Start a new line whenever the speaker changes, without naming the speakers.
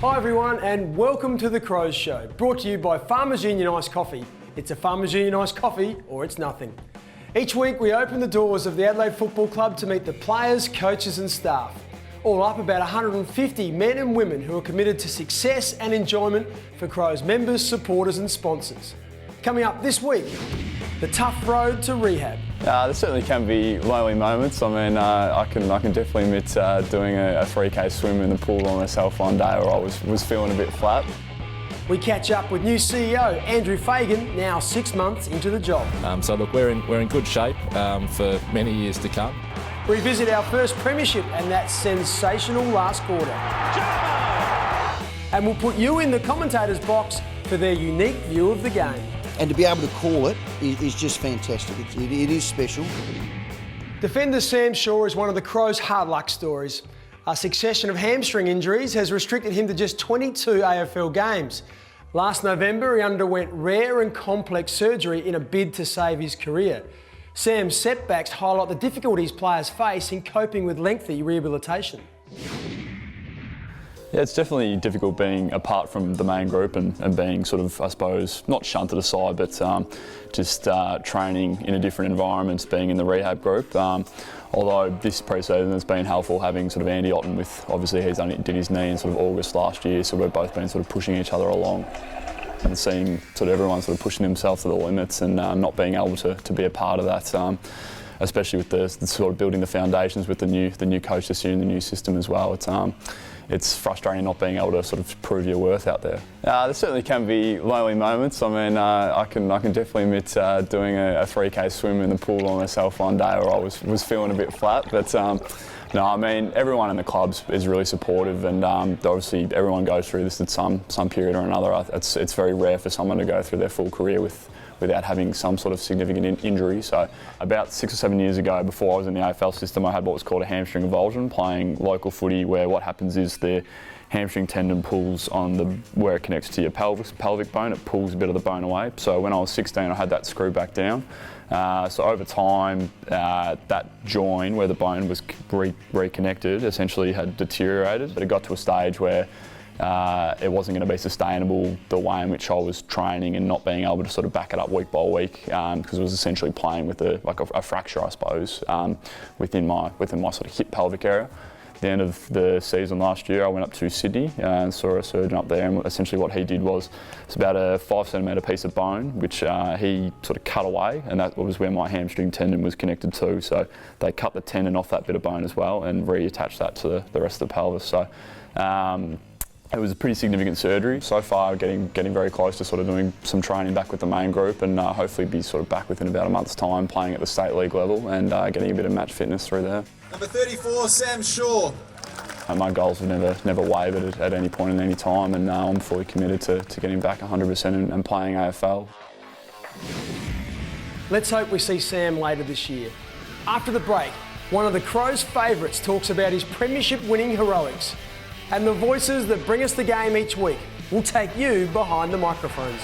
Hi everyone and welcome to the Crows Show, brought to you by Farmers Union Iced Coffee. It's a Farmers Union Iced Coffee or it's nothing. Each week we open the doors of the Adelaide Football Club to meet the players, coaches and staff. All up about 150 men and women who are committed to success and enjoyment for Crows members, supporters and sponsors. Coming up this week, the tough road to rehab.
There certainly can be lonely moments. I mean, I can definitely admit doing a 3K swim in the pool on myself one day where I was feeling a bit flat.
We catch up with new CEO Andrew Fagan, now 6 months into the job.
So look, we're in good shape for many years to come.
Revisit our first premiership and that sensational last quarter. And we'll put you in the commentators' box for their unique view of the game.
And to be able to call it is just fantastic. It is special.
Defender Sam Shaw is one of the Crows' hard luck stories. A succession of hamstring injuries has restricted him to just 22 AFL games. Last November, he underwent rare and complex surgery in a bid to save his career. Sam's setbacks highlight the difficulties players face in coping with lengthy rehabilitation.
Yeah, it's definitely difficult being apart from the main group and being sort of, I suppose, not shunted aside, but just training in a different environment, being in the rehab group. Although this pre-season has been helpful having sort of Andy Otten with, obviously he's only did his knee in sort of August last year, so we've both been sort of pushing each other along and seeing sort of everyone sort of pushing themselves to the limits and not being able to be a part of that. Especially with the sort of building the foundations with the new coach this year and the new system as well. It's frustrating not being able to sort of prove your worth out there. There certainly can be lonely moments. I mean, I can definitely admit doing a 3K swim in the pool on myself one day where I was feeling a bit flat. But no, I mean, everyone in the clubs is really supportive, and obviously everyone goes through this at some period or another. It's very rare for someone to go through their full career without having some sort of significant injury. So about 6 or 7 years ago, before I was in the AFL system, I had what was called a hamstring avulsion, playing local footy, where what happens is the hamstring tendon pulls on where it connects to your pelvic bone, it pulls a bit of the bone away. So when I was 16, I had that screwed back down. So over time, that joint where the bone was reconnected essentially had deteriorated, but it got to a stage where it wasn't going to be sustainable the way in which I was training and not being able to sort of back it up week by week because it was essentially playing with a fracture, I suppose, within my sort of hip pelvic area. At the end of the season last year, I went up to Sydney and saw a surgeon up there, and essentially what he did was it's about a 5 centimetre piece of bone which he sort of cut away, and that was where my hamstring tendon was connected to. So they cut the tendon off that bit of bone as well and reattached that to the rest of the pelvis. So it was a pretty significant surgery. So far, getting very close to sort of doing some training back with the main group, and hopefully be sort of back within about a month's time, playing at the state league level and getting a bit of match fitness through there.
Number 34, Sam Shaw.
My goals have never wavered at any point in any time, and I'm fully committed to getting back 100% and playing AFL.
Let's hope we see Sam later this year. After the break, one of the Crows' favourites talks about his premiership-winning heroics. And the voices that bring us the game each week will take you behind the microphones.